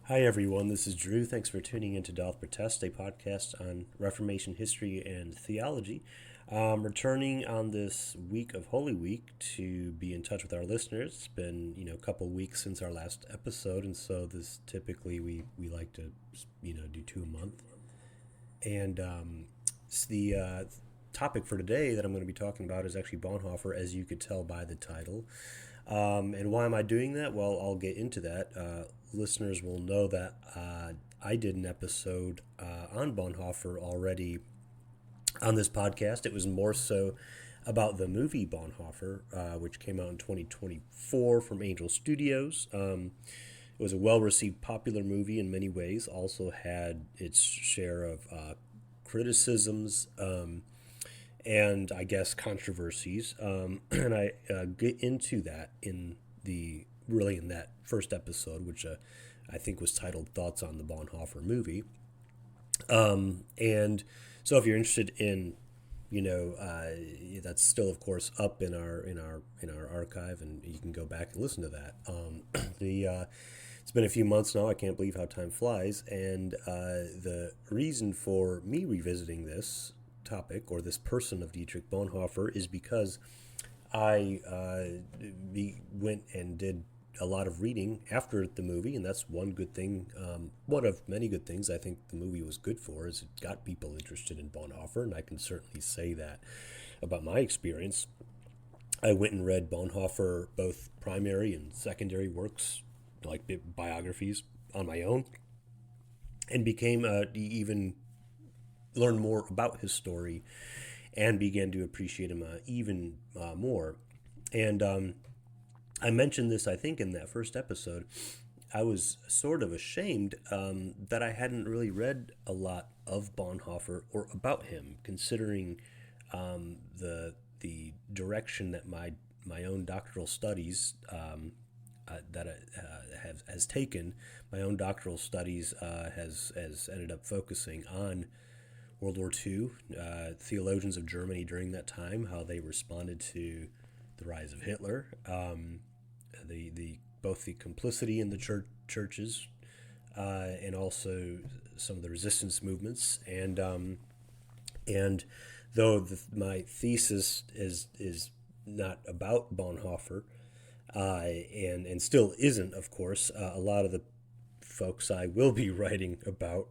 Hi everyone, this is Drew. Thanks for tuning in to Doth Protest, a podcast on Reformation history and theology. Returning on this week of Holy Week to be in touch with our listeners. It's been, a couple weeks since our last episode, and so this typically we like to, do 2 a month. And the topic for today that I'm going to be talking about is actually Bonhoeffer, as you could tell by the title. And why am I doing that? Well, I'll get into that. Listeners will know that I did an episode on Bonhoeffer already on this podcast. It was more so about the movie Bonhoeffer, which came out in 2024 from Angel Studios. It was a well-received, popular movie in many ways. Also had its share of criticisms and I guess controversies. And I get into that in that first episode, which I think was titled "Thoughts on the Bonhoeffer Movie." And so, if you're interested in, that's still, of course, up in our archive, and you can go back and listen to that. It's been a few months now. I can't believe how time flies, and the reason for me revisiting this topic or this person of Dietrich Bonhoeffer is because I went and did a lot of reading after the movie, and that's one good thing, one of many good things I think the movie was good for, is it got people interested in Bonhoeffer, and I can certainly say that about my experience. I went and read Bonhoeffer, both primary and secondary works, like biographies, on my own, and became even learn more about his story and began to appreciate him even more. And I mentioned this, I think, in that first episode. I was sort of ashamed that I hadn't really read a lot of Bonhoeffer or about him, considering the direction that my own doctoral studies has taken. My own doctoral studies has ended up focusing on World War II, theologians of Germany during that time, how they responded to the rise of Hitler, both the complicity in the churches, and also some of the resistance movements, and though my thesis is not about Bonhoeffer, and still isn't, of course, a lot of the folks I will be writing about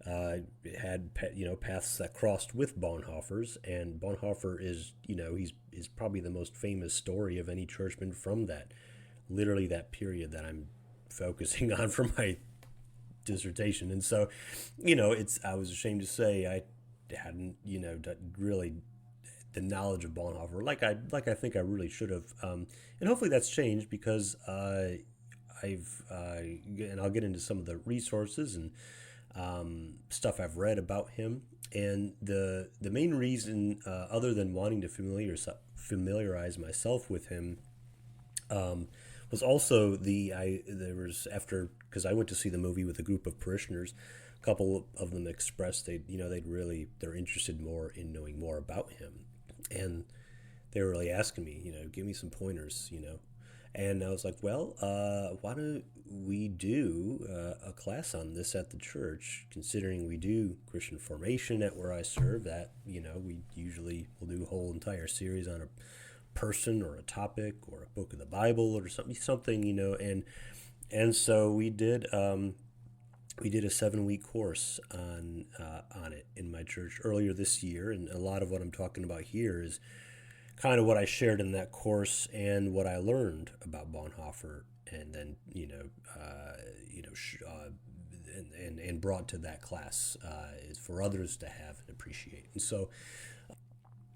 had paths that crossed with Bonhoeffer's, and Bonhoeffer is he's probably the most famous story of any churchman from literally that period that I'm focusing on for my dissertation. And so, I was ashamed to say I hadn't really the knowledge of Bonhoeffer like I think I really should have, and hopefully that's changed because and I'll get into some of the resources and stuff I've read about him. And the main reason, other than wanting to familiarize myself with him, was also because I went to see the movie with a group of parishioners. A couple of them expressed they're interested more in knowing more about him, and they were really asking me, give me some pointers, And I was like, well, why don't we do a class on this at the church, considering we do Christian formation at where I serve, that, we usually will do a whole entire series on a person or a topic or a book of the Bible or something, and so we did a 7-week course on it in my church earlier this year, and a lot of what I'm talking about here is kind of what I shared in that course and what I learned about Bonhoeffer, and then and brought to that class is for others to have and appreciate. And so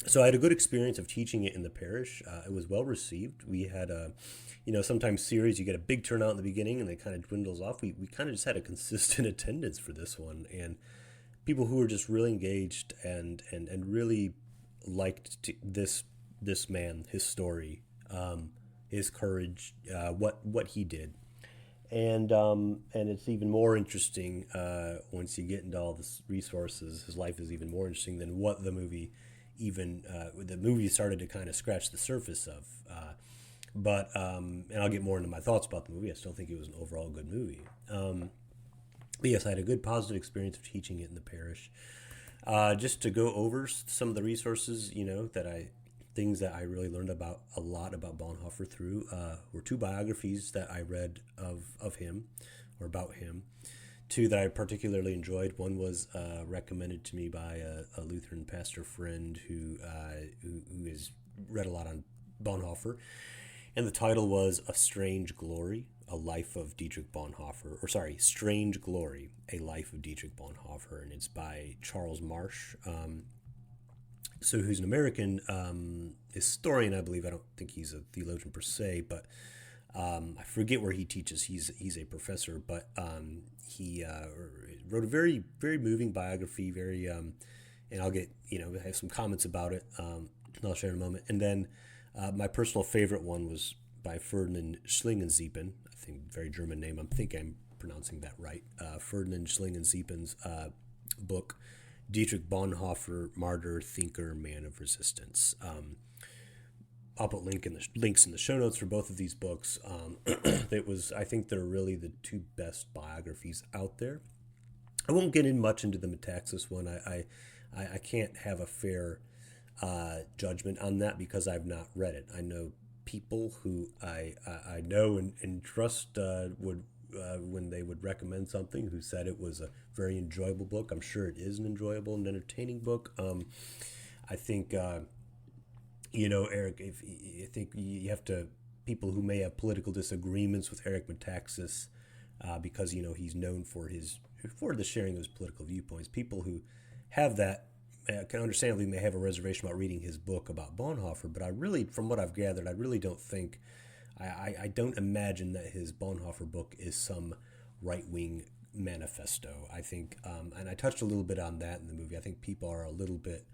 So I had a good experience of teaching it in the parish. It was well received. We had a, sometimes series, you get a big turnout in the beginning and it kind of dwindles off. We kind of just had a consistent attendance for this one, and people who were just really engaged and really liked this man, his story, his courage, what he did. And it's even more interesting once you get into all the resources. His life is even more interesting than what the movie started to kind of scratch the surface of. And I'll get more into my thoughts about the movie. I still think it was an overall good movie. But yes, I had a good positive experience of teaching it in the parish. Just to go over some of the resources, things that I really learned about a lot about Bonhoeffer through were two biographies that I read of him or about him. Two that I particularly enjoyed. One was recommended to me by a Lutheran pastor friend who has read a lot on Bonhoeffer, and the title was A Strange Glory, A Life of Dietrich Bonhoeffer, Strange Glory, A Life of Dietrich Bonhoeffer, and it's by Charles Marsh. Who's an American historian, I believe. I don't think he's a theologian per se, but I forget where he teaches. He's a professor, but he wrote a very, very moving biography. Very, and I'll get I have some comments about it. I'll share in a moment. And then my personal favorite one was by Ferdinand Schlingensiepen. I think very German name. I'm pronouncing that right. Ferdinand Schlingensiepen's book, Dietrich Bonhoeffer, Martyr, Thinker, Man of Resistance. I'll put links in the show notes for both of these books. I think they're really the two best biographies out there. I won't get in much into the Metaxas one. I can't have a fair judgment on that because I've not read it. I know people who I know and trust would when they would recommend something, who said it was a very enjoyable book. I'm sure it is an enjoyable and entertaining book. I think, Eric, I think you have to, people who may have political disagreements with Eric Metaxas, because, he's known for the sharing of his political viewpoints. People who have that can understandably may have a reservation about reading his book about Bonhoeffer, but from what I've gathered, I really don't think, I don't imagine that his Bonhoeffer book is some right-wing manifesto. I think, and I touched a little bit on that in the movie, I think people are a little bit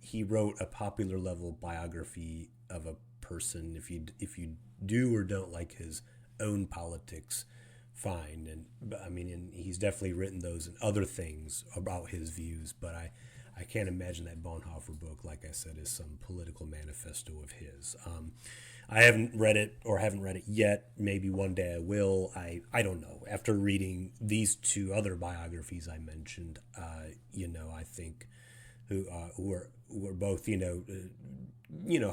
he wrote a popular level biography of a person. If you do or don't like his own politics, fine. And he's definitely written those and other things about his views, but I can't imagine that Bonhoeffer book, like I said, is some political manifesto of his. I haven't read it yet. Maybe one day I will. I don't know. After reading these two other biographies I mentioned, I think who are both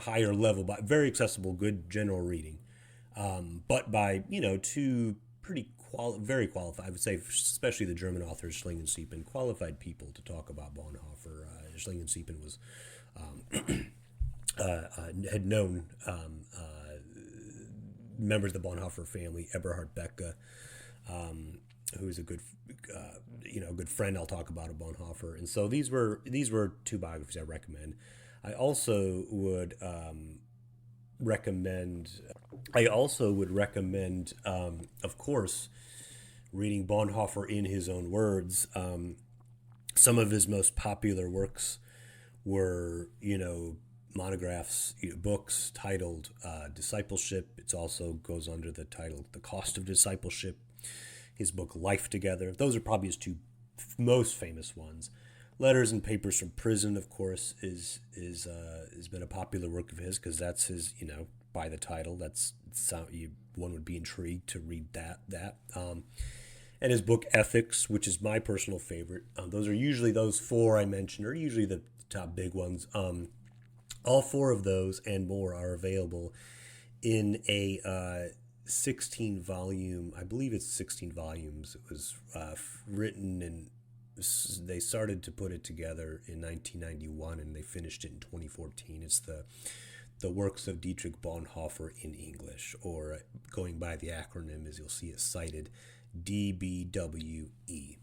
higher level, but very accessible, good general reading, but by two pretty very qualified, I would say, especially the German authors Schlingensiepen, qualified people to talk about Bonhoeffer. Schlingensiepen was had known members of the Bonhoeffer family, Eberhard Becke, who's a good friend I'll talk about of Bonhoeffer. And so these were two biographies I recommend. I also would recommend, of course, reading Bonhoeffer in his own words. Some of his most popular works were, monographs, books titled Discipleship. It also goes under the title The Cost of Discipleship. His book Life Together. Those are probably his two most famous ones. Letters and Papers from Prison, of course, has been a popular work of his because that's his, by the title, one would be intrigued to read that. And his book Ethics, which is my personal favorite. Those four I mentioned are usually the top big ones. All four of those and more are available in a 16 volume, I believe it's 16 volumes. It was written and they started to put it together in 1991 and they finished it in 2014. It's the works of Dietrich Bonhoeffer in English, or going by the acronym as you'll see it cited, DBWE.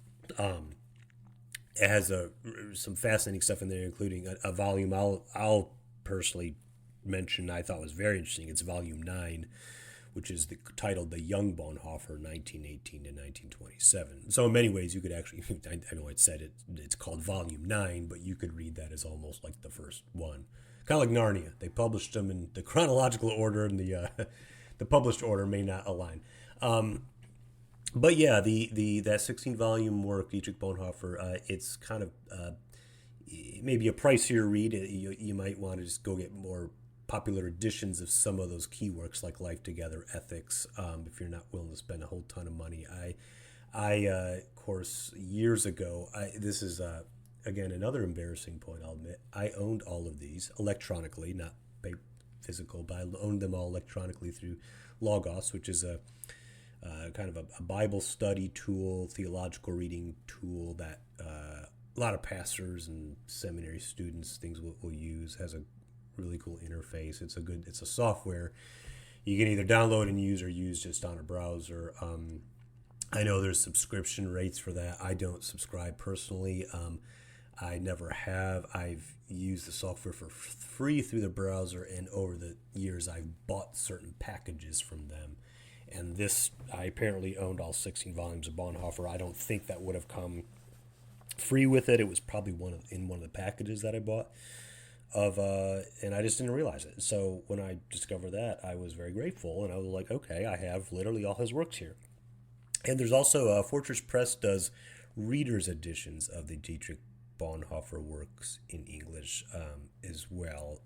it has some fascinating stuff in there, including a volume I'll personally mention I thought was very interesting. It's volume 9, which is titled The Young Bonhoeffer, 1918 to 1927. So in many ways, you could actually, I know it said it's called volume 9, but you could read that as almost like the first one. Kind of like Narnia. They published them in the chronological order, and the published order may not align. But yeah, that 16-volume work, Dietrich Bonhoeffer, it's kind of maybe a pricier read. You might want to just go get more popular editions of some of those key works like Life Together, Ethics, if you're not willing to spend a whole ton of money. Of course, years ago, this is, again, another embarrassing point, I'll admit. I owned all of these electronically, not physical, but I owned them all electronically through Logos, which is a kind of a Bible study tool, theological reading tool that a lot of pastors and seminary students, things will use. Has a really cool interface. It's a software you can either download and use or use just on a browser. I know there's subscription rates for that. I don't subscribe personally. I never have. I've used the software for free through the browser, and over the years I've bought certain packages from them. And this, I apparently owned all 16 volumes of Bonhoeffer. I don't think that would have come free with it. It was probably in one of the packages that I bought. And I just didn't realize it. So when I discovered that, I was very grateful, and I was like, okay, I have literally all his works here. And there's also Fortress Press does readers editions of the Dietrich Bonhoeffer works in English as well.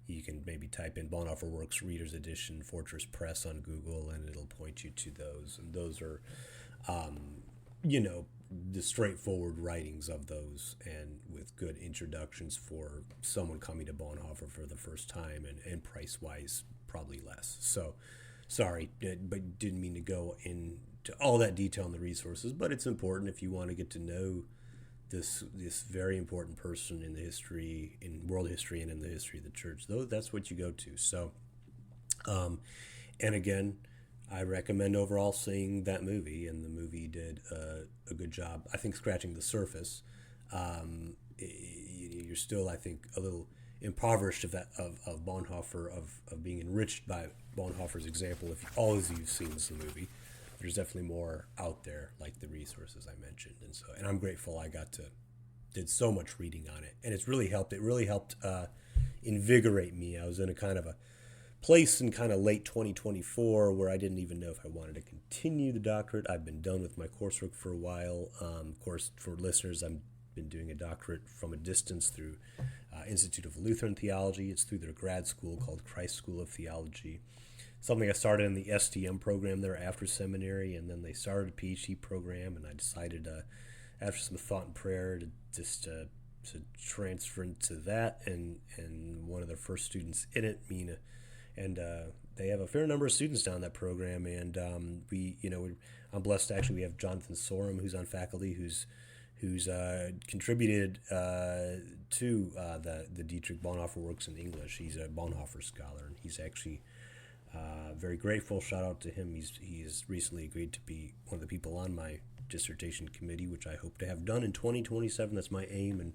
You can maybe type in Bonhoeffer Works Readers Edition Fortress Press on Google, and it'll point you to those. And those are, the straightforward writings of those, and with good introductions for someone coming to Bonhoeffer for the first time, and price-wise, probably less. So, sorry, but didn't mean to go into all that detail on the resources, but it's important if you want to get to know this very important person in world history and in the history of the church. Though that's what you go to. So, and again, I recommend overall seeing that movie, and the movie did a good job, I think, scratching the surface. You're still, I think, a little impoverished of Bonhoeffer, of being enriched by Bonhoeffer's example if all of you've seen the movie. There's definitely more out there, like the resources I mentioned, and I'm grateful I did so much reading on it, and it's really helped. It really helped invigorate me. I was in a kind of a place in kind of late 2024 where I didn't even know if I wanted to continue the doctorate. I've been done with my coursework for a while. Of course, for listeners, I've been doing a doctorate from a distance through Institute of Lutheran Theology. It's through their grad school called Christ School of Theology. Something I started in the STM program there after seminary, and then they started a PhD program, and I decided after some thought and prayer to transfer into that, and one of the first students in it, Mina, and they have a fair number of students down that program, and I'm blessed actually. We have Jonathan Sorum, who's on faculty, who's contributed to the Dietrich Bonhoeffer works in English. He's a Bonhoeffer scholar, and he's actually very grateful. Shout out to him. He's recently agreed to be one of the people on my dissertation committee, which I hope to have done in 2027. That's my aim, and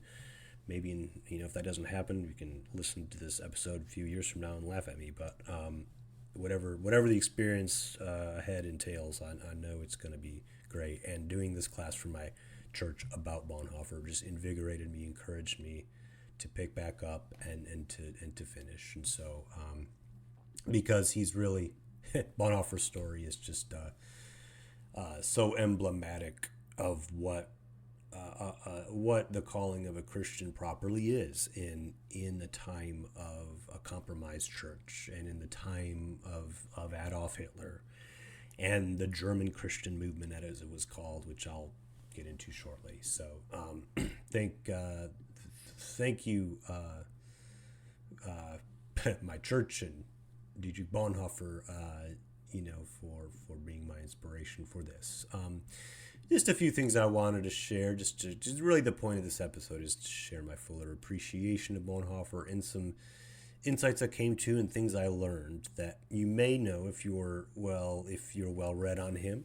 maybe if that doesn't happen, you can listen to this episode a few years from now and laugh at me. But whatever the experience ahead entails, I know it's going to be great. And doing this class for my church about Bonhoeffer just invigorated me, encouraged me to pick back up and to finish. And so, because he's really Bonhoeffer's story is just so emblematic of what the calling of a Christian properly is in the time of a compromised church, and in the time of Adolf Hitler and the German Christian movement, as it was called, which I'll get into shortly. So thank you, my church and Dietrich Bonhoeffer, for being my inspiration for this. Just a few things I wanted to share. Just really the point of this episode is to share my fuller appreciation of Bonhoeffer and some insights I came to and things I learned that you may know if you're well read on him,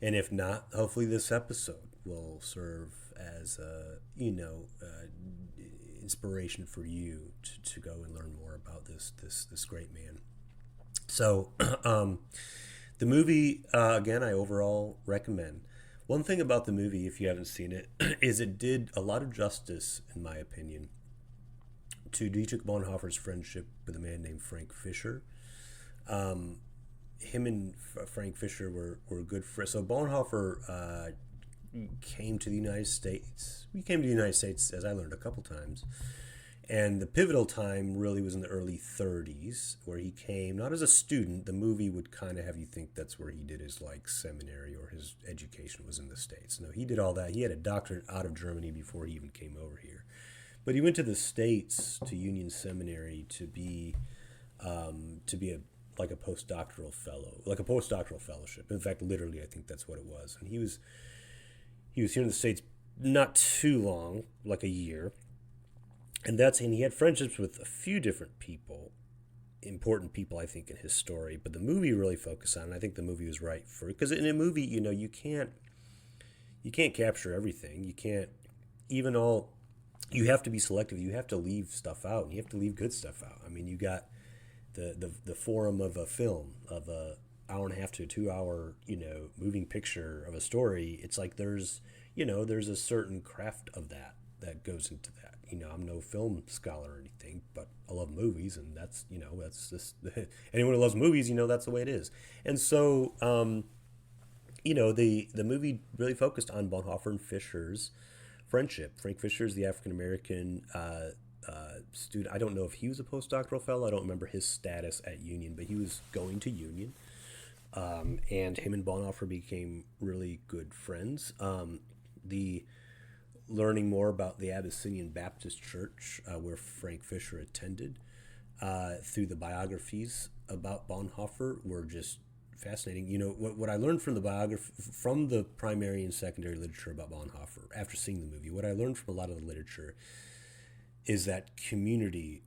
and if not, hopefully this episode will serve as inspiration for you to go and learn more about this great man. So the movie, again, I overall recommend. One thing about the movie, if you haven't seen it, is it did a lot of justice, in my opinion, to Dietrich Bonhoeffer's friendship with a man named Frank Fischer. Him and Frank Fischer were good friends. So Bonhoeffer came to the United States. He came to the United States, as I learned, a couple times. And the pivotal time really was in the early 30s, where he came, not as a student. The movie would kind of have you think that's where he did his seminary or his education was in the States. No, he did all that. He had a doctorate out of Germany before he even came over here. But he went to the States, to Union Seminary, to be a postdoctoral fellow, like a postdoctoral fellowship. In fact, literally, I think that's what it was. And he was here in the States not too long, like a year. And he had friendships with a few different people, important people, I think, in his story. But the movie really focused on, and I think the movie was right because in a movie, you can't capture everything. You can't, you have to be selective. You have to leave stuff out, and you have to leave good stuff out. I mean, you got the form of a film, of a hour and a half to a 2 hour, moving picture of a story. It's like there's a certain craft of that goes into that. I'm no film scholar or anything, but I love movies, and that's just anyone who loves movies, that's the way it is. And so, the movie really focused on Bonhoeffer and Fischer's friendship. Frank Fischer is the African American student. I don't know if he was a postdoctoral fellow. I don't remember his status at Union, but he was going to Union, and him and Bonhoeffer became really good friends. Learning more about the Abyssinian Baptist Church, where Frank Fischer attended, through the biographies about Bonhoeffer were just fascinating. What I learned from the primary and secondary literature about Bonhoeffer after seeing the movie, what I learned from a lot of the literature is that community,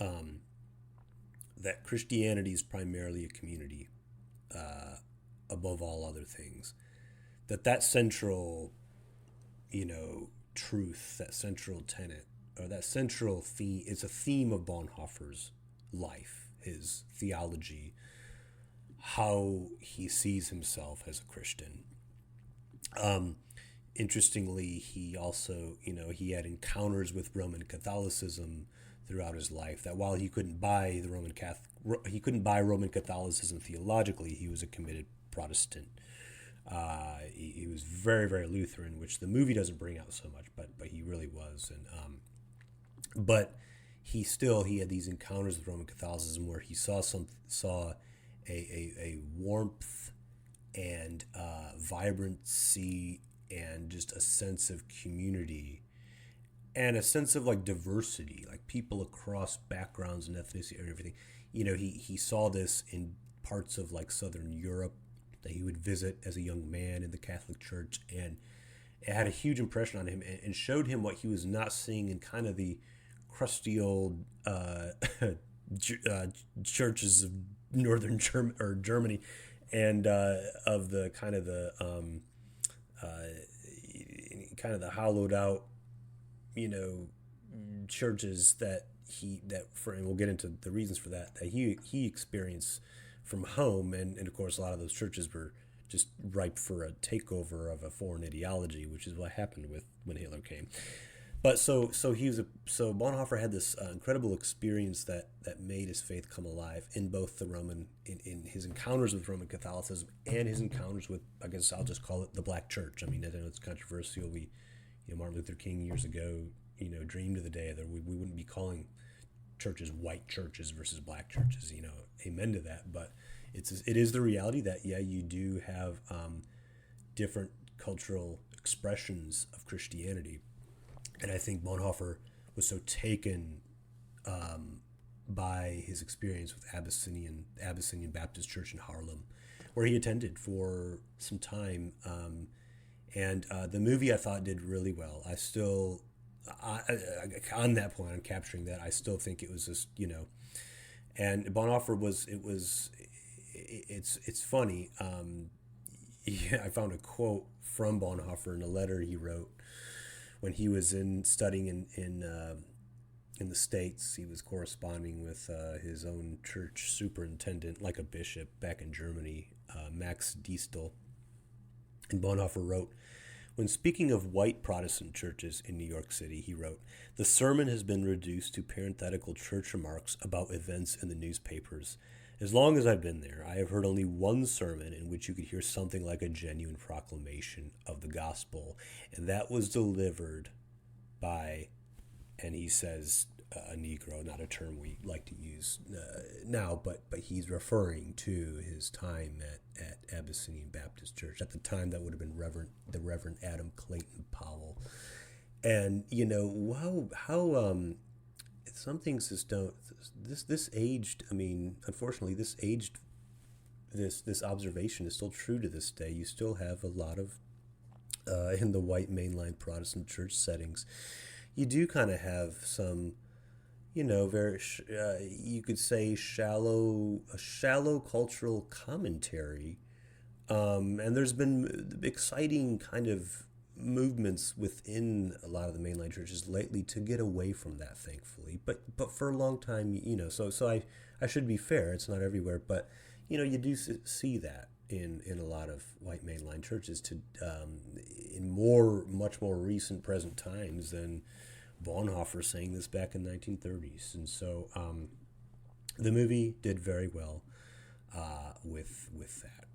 that Christianity is primarily a community, above all other things. That central truth, that central tenet, or that central theme, it's a theme of Bonhoeffer's life, his theology, how he sees himself as a Christian. Interestingly, he also, he had encounters with Roman Catholicism throughout his life, that while he couldn't buy Roman Catholicism theologically, he was a committed Protestant. He was very, very Lutheran, which the movie doesn't bring out so much, but he really was. And but he had these encounters with Roman Catholicism where he saw a warmth and vibrancy and just a sense of community and a sense of diversity, like people across backgrounds and ethnicity and everything. He saw this in parts of Southern Europe that he would visit as a young man in the Catholic Church, and it had a huge impression on him and showed him what he was not seeing in kind of the crusty old churches of northern Germany, and of the kind of the hollowed out, churches and we'll get into the reasons for that he experienced from home, and of course a lot of those churches were just ripe for a takeover of a foreign ideology, which is what happened when Hitler came. But so Bonhoeffer had this incredible experience that made his faith come alive in both in his encounters with Roman Catholicism and his encounters with, I guess I'll just call it, the Black Church. I mean, I know it's controversial. Martin Luther King years ago, dreamed of the day that we wouldn't be calling churches white churches versus black churches. Amen to that. But it is the reality that you do have different cultural expressions of Christianity. And I think Bonhoeffer was so taken by his experience with Abyssinian Baptist Church in Haarlem, where he attended for some time. And the movie, I thought, did really well. On that point, on capturing that, I still think it was just, and Bonhoeffer it's funny. I found a quote from Bonhoeffer in a letter he wrote when he was studying in the States, he was corresponding with his own church superintendent, like a bishop, back in Germany, Max Diestel. And Bonhoeffer wrote, when speaking of white Protestant churches in New York City, he wrote, the sermon has been reduced to parenthetical church remarks about events in the newspapers. As long as I've been there, I have heard only one sermon in which you could hear something like a genuine proclamation of the gospel, and that was delivered by, and he says, a Negro, not a term we like to use now, but he's referring to his time at Abyssinian Baptist Church. At the time, that would have been the Reverend Adam Clayton Powell. And how some things just don't. This aged. I mean, unfortunately, this aged. This observation is still true to this day. You still have a lot of in the white mainline Protestant church settings. You do kind of have some, very you could say a shallow cultural commentary, and there's been exciting kind of movements within a lot of the mainline churches lately to get away from that, thankfully. But for a long time, so I should be fair. It's not everywhere, but you do see that in a lot of white mainline churches in much more recent present times than Bonhoeffer saying this back in the 1930s. And so the movie did very well with that.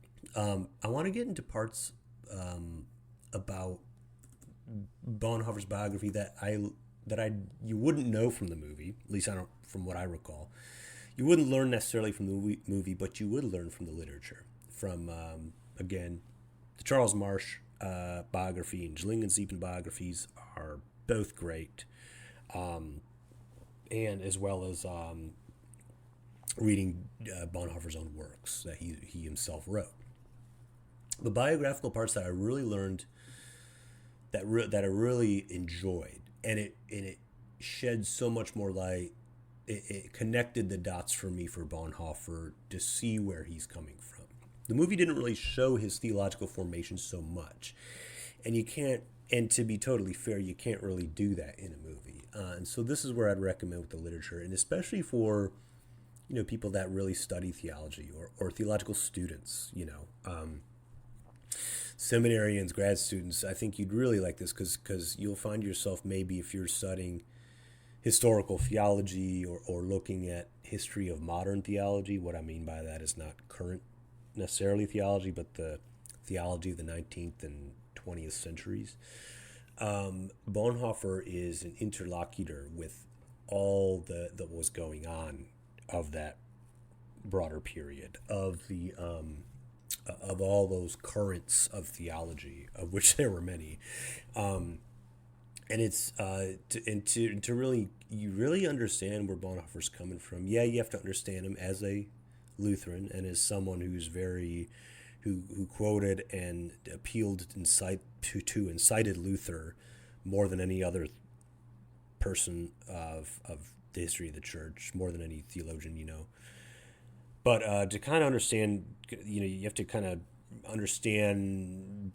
I want to get into parts about Bonhoeffer's biography that you wouldn't know from the movie, at least from what I recall. You wouldn't learn necessarily from the movie, but you would learn from the literature. From, again, the Charles Marsh biography and Schlingensiepen biographies are both great. And as well as reading Bonhoeffer's own works that he himself wrote. The biographical parts that I really learned, that I really enjoyed, and it shed so much more light. It connected the dots for me for Bonhoeffer to see where he's coming from. The movie didn't really show his theological formation so much, and to be totally fair, you can't really do that in a movie. And so this is where I'd recommend with the literature, and especially for people that really study theology or theological students, seminarians, grad students. I think you'd really like this because you'll find yourself, maybe if you're studying historical theology or looking at history of modern theology. What I mean by that is not current necessarily theology, but the theology of the 19th and 20th centuries. Bonhoeffer is an interlocutor with all that was going on of that broader period of all those currents of theology, of which there were many, and it's to really understand where Bonhoeffer's coming from. Yeah, you have to understand him as a Lutheran and as someone who's who quoted and appealed to incited Luther more than any other person of the history of the church, more than any theologian, But to kind of understand, you have to kind of understand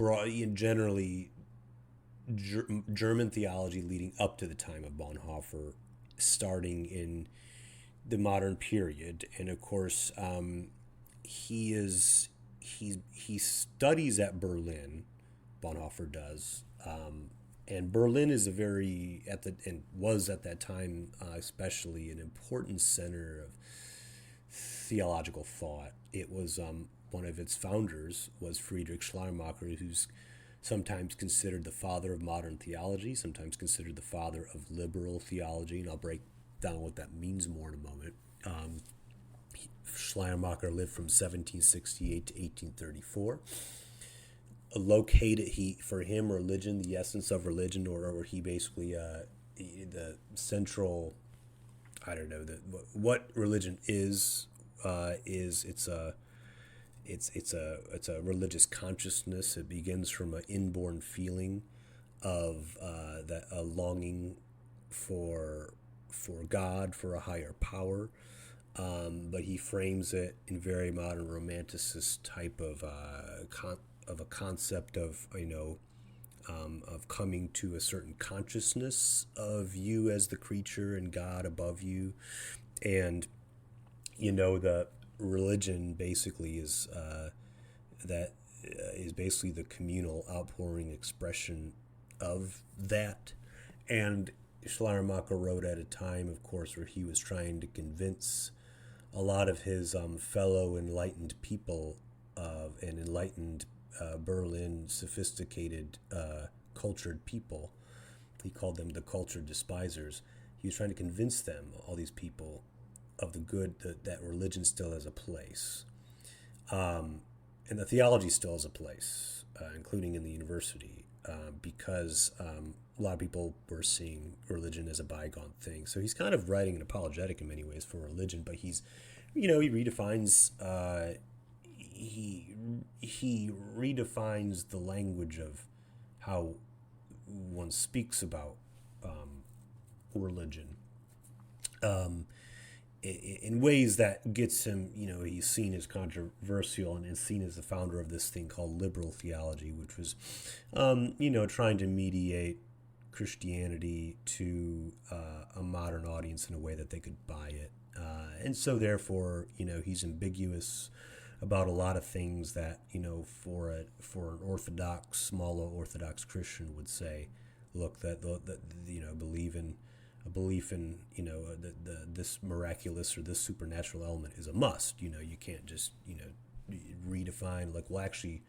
generally German theology leading up to the time of Bonhoeffer, starting in the modern period. And of course, he studies at Berlin, Bonhoeffer does, and Berlin is was at that time especially an important center of theological thought. It was one of its founders was Friedrich Schleiermacher, who's sometimes considered the father of modern theology, sometimes considered the father of liberal theology, and I'll break down what that means more in a moment. Schleiermacher lived from 1768 to 1834. For him, religion, the essence of religion, or he basically the central, I don't know, what religion is it's a religious consciousness. It begins from an inborn feeling of a longing for God, for a higher power. But he frames it in very modern romanticist type of a concept of of coming to a certain consciousness of you as the creature and God above you. And, the religion basically is basically the communal outpouring expression of that. And Schleiermacher wrote at a time, of course, where he was trying to convince a lot of his fellow enlightened people and enlightened Berlin sophisticated cultured people. He called them the cultured despisers. He was trying to convince them, all these people, of the good that religion still has a place. And the theology still has a place, including in the university, because a lot of people were seeing religion as a bygone thing. So he's kind of writing an apologetic in many ways for religion, but he's, he redefines, he redefines the language of how one speaks about religion. In ways that gets him, he's seen as controversial and is seen as the founder of this thing called liberal theology, which was, trying to mediate Christianity to a modern audience in a way that they could buy it. And so therefore, he's ambiguous about a lot of things that, for an Orthodox, small Orthodox Christian would say, look, that belief in this miraculous or this supernatural element is a must. You can't just redefine, like, well, actually,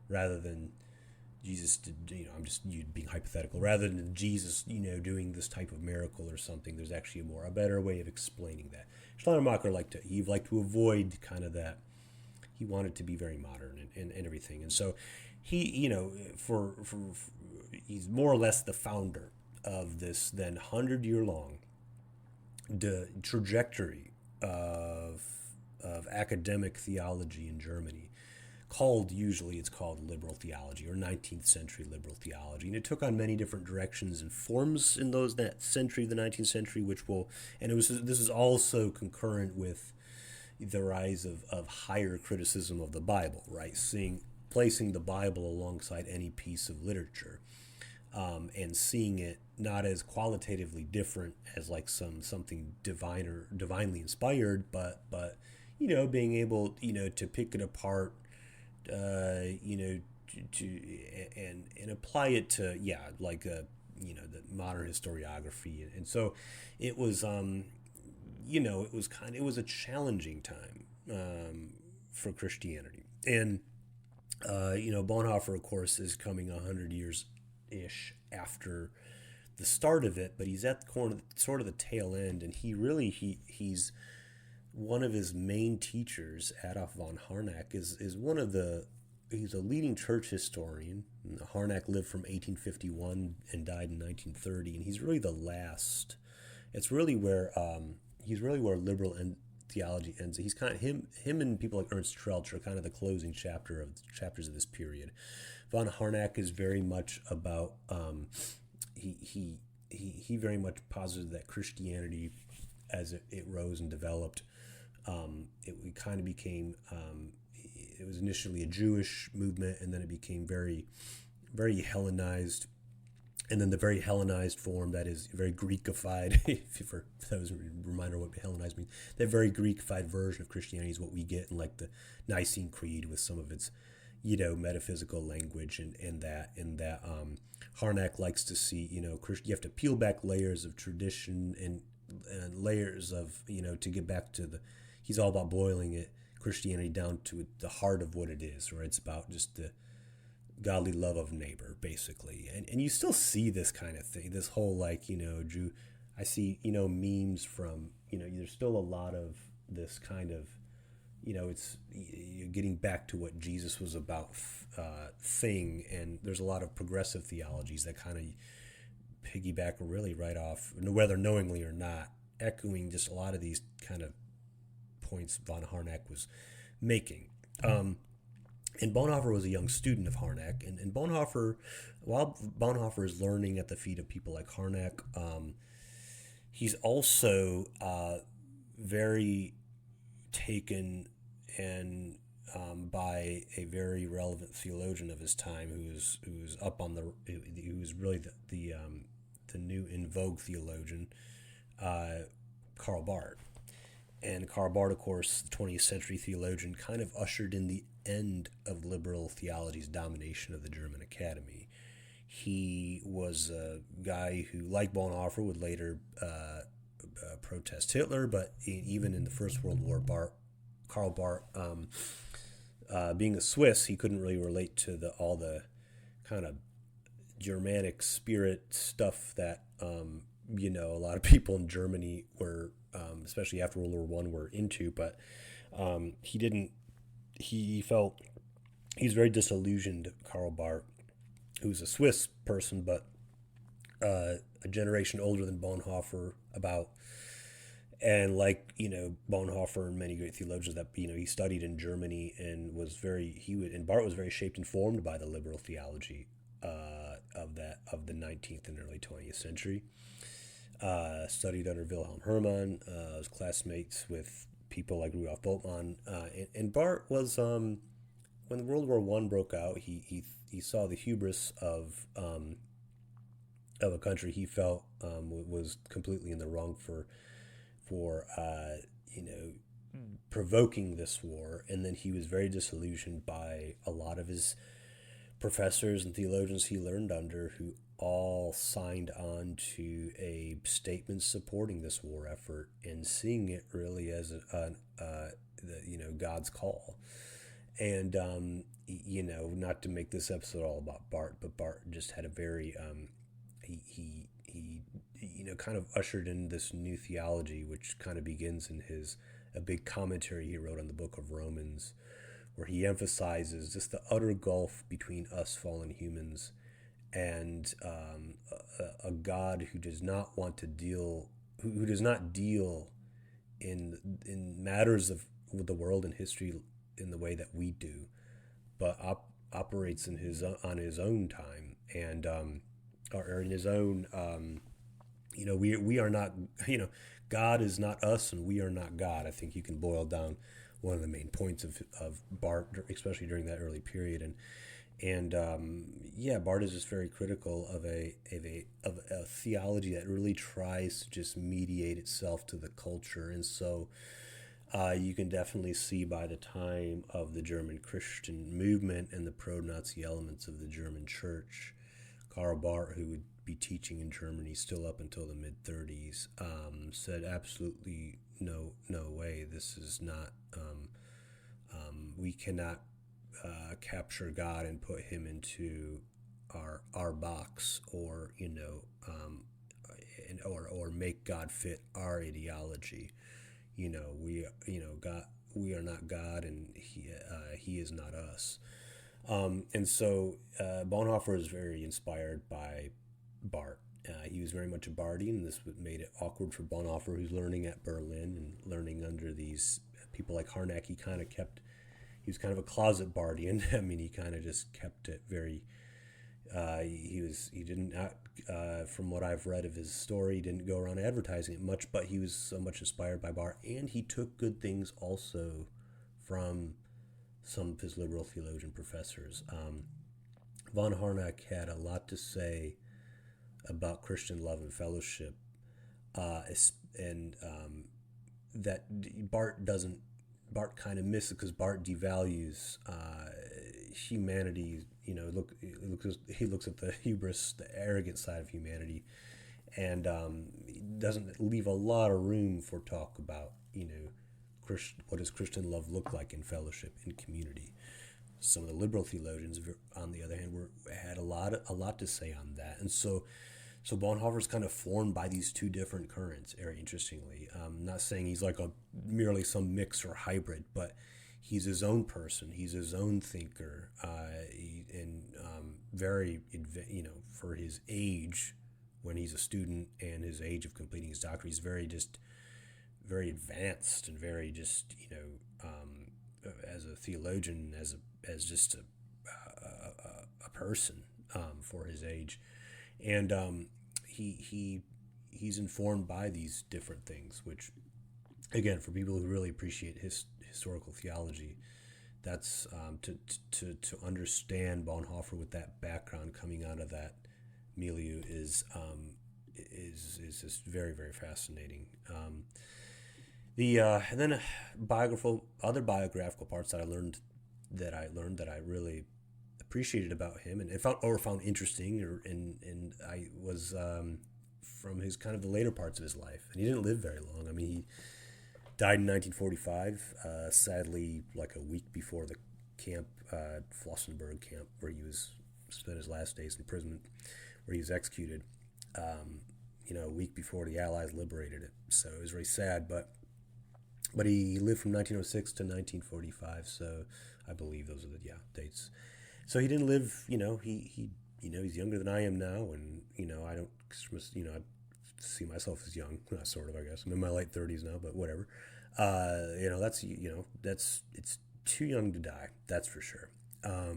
rather than Jesus I'm just being hypothetical, rather than Jesus doing this type of miracle or something, there's actually a better way of explaining that. Schleiermacher liked to avoid kind of that. He wanted to be very modern and everything, and so he for he's more or less the founder of this then 100-year long trajectory of academic theology in Germany, it's called liberal theology or 19th century liberal theology, and it took on many different directions and forms in that century, the 19th century, this is also concurrent with the rise of higher criticism of the Bible, right? Placing the Bible alongside any piece of literature. And seeing it not as qualitatively different as like something divine or divinely inspired, but being able to pick it apart, to apply it to the modern historiography, and so it was it was a challenging time for Christianity, and Bonhoeffer, of course, is coming 100 years ish after the start of it, but he's at sort of the tail end, and he's one of his main teachers, Adolf von Harnack, he's a leading church historian. Harnack lived from 1851 and died in 1930, and he's really the last. It's really where liberal theology ends. He's kind of him and people like Ernst Troeltsch are kind of the closing chapters of this period. Von Harnack is very much about he very much posited that Christianity, as it rose and developed, it kind of became it was initially a Jewish movement, and then it became very, very Hellenized, and then the very Hellenized form, that is very Greekified. That was a reminder what Hellenized means. That very Greekified version of Christianity is what we get in like the Nicene Creed with some of its metaphysical language, and that Harnack likes to see you have to peel back layers of tradition and layers of to get back to he's all about boiling Christianity down to the heart of what it is, where it's about just the godly love of neighbor, basically. And you still see this kind of thing, this whole Jew. I see memes from there's still a lot of this kind of it's getting back to what Jesus was about thing, and there's a lot of progressive theologies that kind of piggyback really right off, whether knowingly or not, echoing just a lot of these kind of points von Harnack was making. And Bonhoeffer was a young student of Harnack, and Bonhoeffer, while Bonhoeffer is learning at the feet of people like Harnack, he's also very taken and by a very relevant theologian of his time, who's up on who was really the new in vogue theologian, Karl Barth. And Karl Barth, of course, the 20th century theologian, kind of ushered in the end of liberal theology's domination of the German academy. He was a guy who, like Bonhoeffer, would later protest Hitler, but even in the First World War, Karl Barth, being a Swiss, he couldn't really relate to all the kind of Germanic spirit stuff that a lot of people in Germany were, especially after World War One, were into. But he didn't. He felt he's very disillusioned. Karl Barth, who's a Swiss person, but a generation older than Bonhoeffer, and like Bonhoeffer and many great theologians that he studied in Germany and Barth was very shaped and formed by the liberal theology of the 19th and early 20th century. Studied under Wilhelm Hermann, was classmates with people like Rudolf Bultmann, and Barth was when World War One broke out, he saw the hubris of a country he felt was completely in the wrong for provoking this war, and then he was very disillusioned by a lot of his professors and theologians he learned under, who all signed on to a statement supporting this war effort and seeing it really as God's call. And not to make this episode all about Barth, but Barth just had a very he kind of ushered in this new theology, which kind of begins in a big commentary he wrote on the book of Romans, where he emphasizes just the utter gulf between us fallen humans and a God who does not want to deal, who does not deal in matters of the world and history in the way that we do, but operates on his own time, and or in his own. We are not. God is not us, and we are not God. I think you can boil down one of the main points of Barth, especially during that early period, and Barth is just very critical of a theology that really tries to just mediate itself to the culture, and so you can definitely see by the time of the German Christian movement and the pro-Nazi elements of the German church, Karl Barth, who would be teaching in Germany still up until the mid-30s, said absolutely no way, this is not, we cannot capture God and put him into our box, or or make God fit our ideology. God, we are not God, and he is not us. And so Bonhoeffer is very inspired by Barth. He was very much a Barthian, and this made it awkward for Bonhoeffer, who's learning at Berlin and learning under these people like Harnack. He was kind of a closet Barthian. I mean, he kind of just kept it very. He didn't, from what I've read of his story, he didn't go around advertising it much, but he was so much inspired by Barth, and he took good things also from some of his liberal theologian professors. Von Harnack had a lot to say about Christian love and fellowship, and that Barth kind of misses, because Barth devalues humanity. He looks at the hubris, the arrogant side of humanity, and doesn't leave a lot of room for talk about what does Christian love look like in fellowship, in community. Some of the liberal theologians, on the other hand, had a lot to say on that, and so Bonhoeffer's kind of formed by these two different currents. Very interestingly, I'm not saying he's like merely some mix or hybrid, but he's his own person. He's his own thinker, and very for his age, when he's a student and his age of completing his doctorate, he's very advanced and very just as a theologian, as just a person for his age, and he's informed by these different things, which again, for people who really appreciate historical theology, that's to understand Bonhoeffer with that background coming out of that milieu is just very, very fascinating. And then other biographical parts that I learned that I really appreciated about him and found interesting, and I was from his kind of the later parts of his life, and he didn't live very long. I mean, he died in 1945, sadly, like a week before the camp, Flossenburg camp, where he was spent his last days in imprisonment, where he was executed. A week before the Allies liberated it, so it was very sad. But he lived from 1906 to 1945, so I believe those are the dates. So he didn't live. He's younger than I am now, and I don't, I see myself as young, sort of, I guess. I'm in my late 30s now, but whatever. It's too young to die, that's for sure. But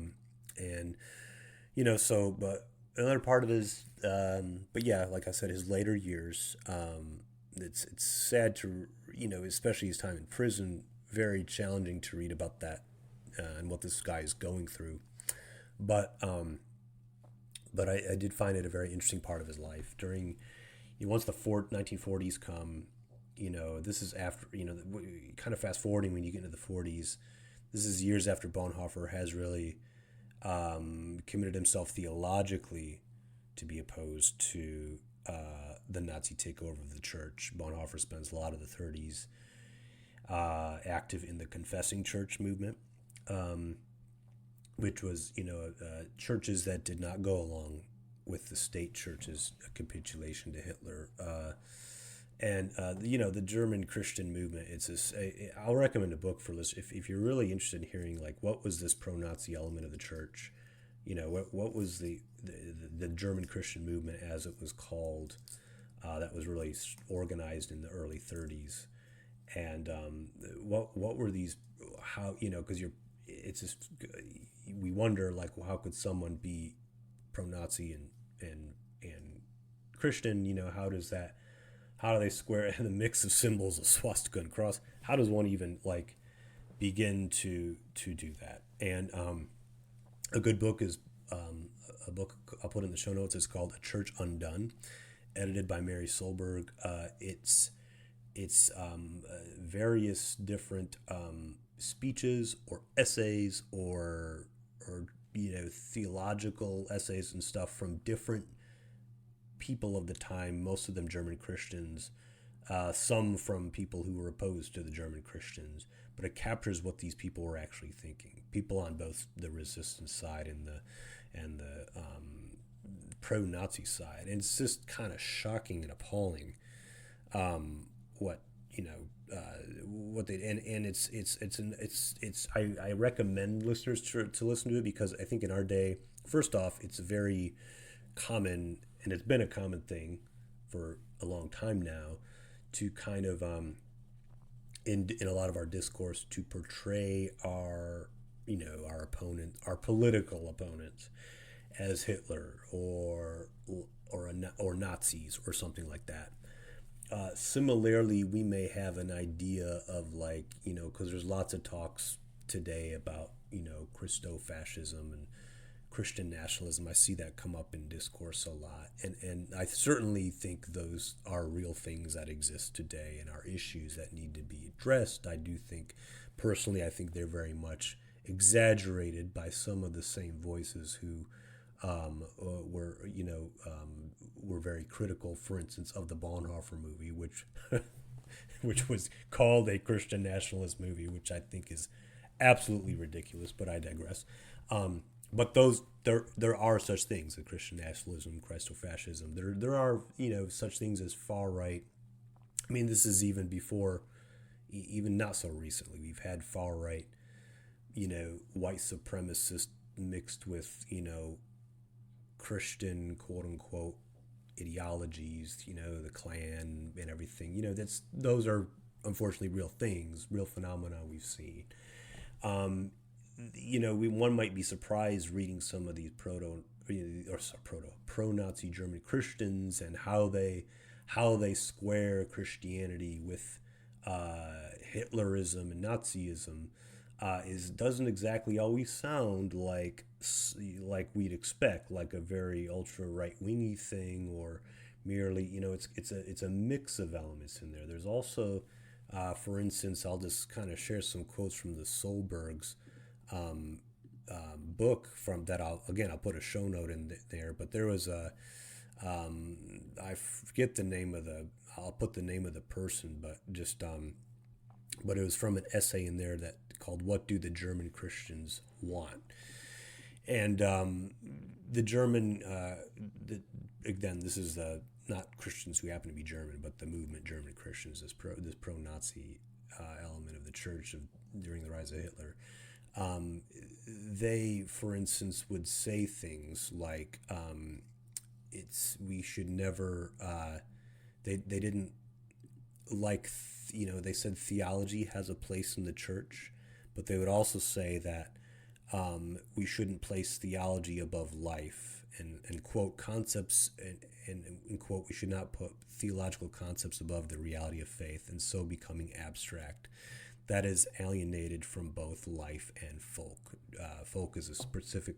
another part of his, like I said, his later years, it's sad to, especially his time in prison, very challenging to read about that and what this guy is going through. But I did find it a very interesting part of his life during, once the 1940s come, this is after, kind of fast forwarding when you get into the 40s. This is years after Bonhoeffer has really committed himself theologically to be opposed to the Nazi takeover of the church. Bonhoeffer spends a lot of the 30s active in the confessing church movement, which was, churches that did not go along with the state church's capitulation to Hitler. The German Christian movement, I'll recommend a book for this if you're really interested in hearing, like, what was this pro-Nazi element of the church? What was the German Christian movement, as it was called, that was really organized in the early 30s, and what were these? How, because it's just, we wonder, like, well, how could someone be pro-Nazi and Christian? How do they square in the mix of symbols of swastika and cross? How does one even, like, begin to do that? And a good book is a book I'll put in the show notes. It's called A Church Undone, edited by Mary Solberg. It's various different speeches or essays or theological essays and stuff from different people of the time, most of them German Christians, some from people who were opposed to the German Christians, but it captures what these people were actually thinking. People on both the resistance side and the pro-Nazi side, and it's just kind of shocking and appalling what they I recommend listeners to listen to it, because I think in our day, first off, it's a very common, and it's been a common thing for a long time now, to kind of in a lot of our discourse, to portray our political opponents as Hitler or Nazis or something like that. Similarly, we may have an idea of, like, because there's lots of talks today about Christo-fascism and Christian nationalism. I see that come up in discourse a lot, and I certainly think those are real things that exist today and are issues that need to be addressed. I do think, personally, I think they're very much exaggerated by some of the same voices who were very critical, for instance, of the Bonhoeffer movie, which which was called a Christian nationalist movie, which I think is absolutely ridiculous, but I digress. But there are such things as Christian nationalism, Christo-fascism. There are such things as far right. I mean, this is even before, even not so recently. We've had far right, white supremacists mixed with Christian quote unquote ideologies. The Klan and everything. Those are unfortunately real things, real phenomena we've seen. One might be surprised reading some of these pro-Nazi German Christians and how they square Christianity with Hitlerism and Nazism. is doesn't exactly always sound like we'd expect, like a very ultra right wingy thing, or merely, it's a mix of elements in there. There's also, for instance, I'll just kind of share some quotes from the Solberg's book from that. I'll put a show note in there, but there was I forget the name of I'll put the name of the person, but it was from an essay in there that called "What Do the German Christians Want?" And the German, again, this is not Christians who happen to be German, but the movement German Christians, this pro-Nazi element of the church during the rise of Hitler. They, for instance, would say things like, we should never, they didn't like, they said theology has a place in the church, but they would also say that we shouldn't place theology above life, and quote, concepts, and quote, we should not put theological concepts above the reality of faith, and so becoming abstract. That is alienated from both life and folk. Folk is a specific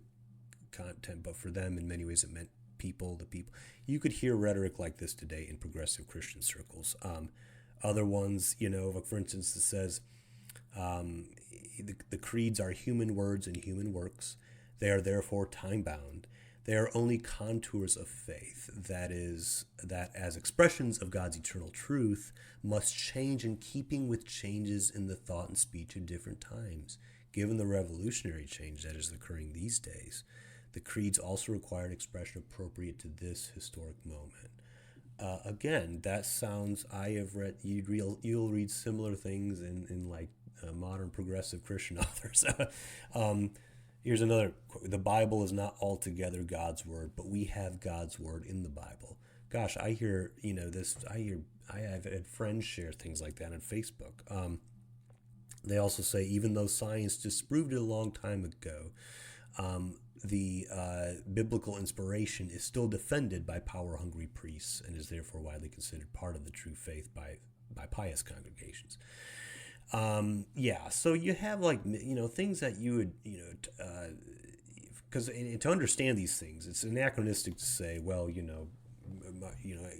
content, but for them, in many ways, it meant people, the people. You could hear rhetoric like this today in progressive Christian circles. Other ones, like for instance, it says, the creeds are human words and human works. They are therefore time-bound. They are only contours of faith. That is, that as expressions of God's eternal truth must change in keeping with changes in the thought and speech of different times. Given the revolutionary change that is occurring these days, the creeds also require an expression appropriate to this historic moment. Again, that sounds, I have read, you'll read similar things in like modern progressive Christian authors. Here's another quote. The Bible is not altogether God's word, but we have God's word in the Bible. Gosh, I hear, I have had friends share things like that on Facebook. They also say, even though science disproved it a long time ago, the biblical inspiration is still defended by power-hungry priests and is therefore widely considered part of the true faith by pious congregations. So you have things that you would, because to understand these things, it's anachronistic to say, well,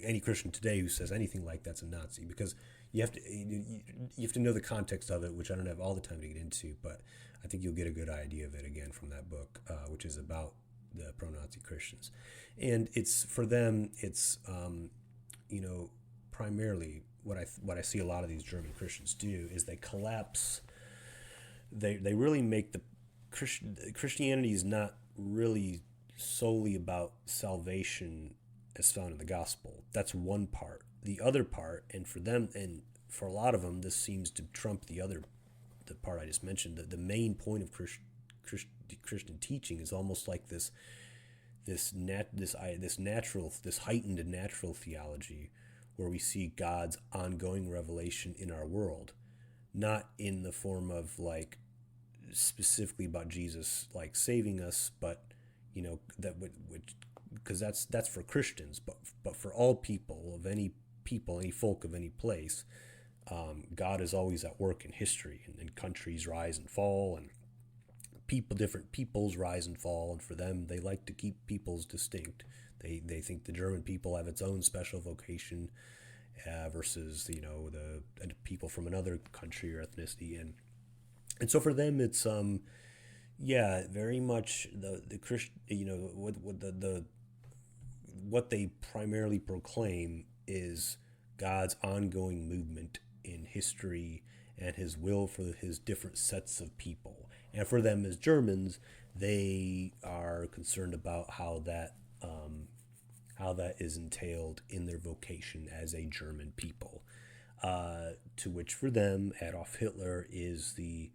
any Christian today who says anything like that's a Nazi, because you have to know the context of it, which I don't have all the time to get into, but I think you'll get a good idea of it again from that book, which is about the pro-Nazi Christians. And it's, for them, it's, primarily what I see a lot of these German Christians do is they collapse. They really make the Christianity is not really solely about salvation as found in the gospel. That's one part. The other part, and for them, and for a lot of them, this seems to trump the part I just mentioned. The main point of Christian teaching is almost like this heightened natural theology, where we see God's ongoing revelation in our world, not in the form of like specifically about Jesus like saving us, but because that's for Christians, but for all people, any folk of any place, God is always at work in history, and countries rise and fall, and different peoples rise and fall, and for them, they like to keep peoples distinct. They think the German people have its own special vocation versus the people from another country or ethnicity, and so for them it's very much the Christian, what they primarily proclaim is God's ongoing movement in history and his will for his different sets of people. And for them as Germans, they are concerned about how that is entailed in their vocation as a German people, to which for them Adolf Hitler is the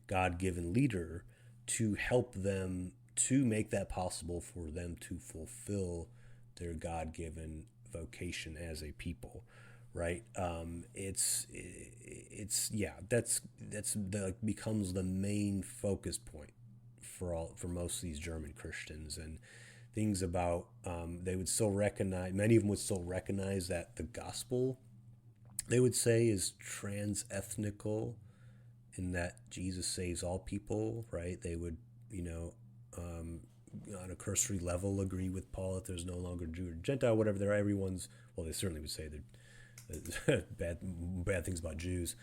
God-given leader to help them to make that possible for them to fulfill their God-given vocation as a people, right? That becomes the main focus point for most of these German Christians, and things about they would still recognize, many of them would still recognize that the gospel, they would say, is trans-ethnical in that Jesus saves all people, right? They would, on a cursory level, agree with Paul that there's no longer Jew or Gentile, whatever. They're everyone's. Well, they certainly would say that bad things about Jews.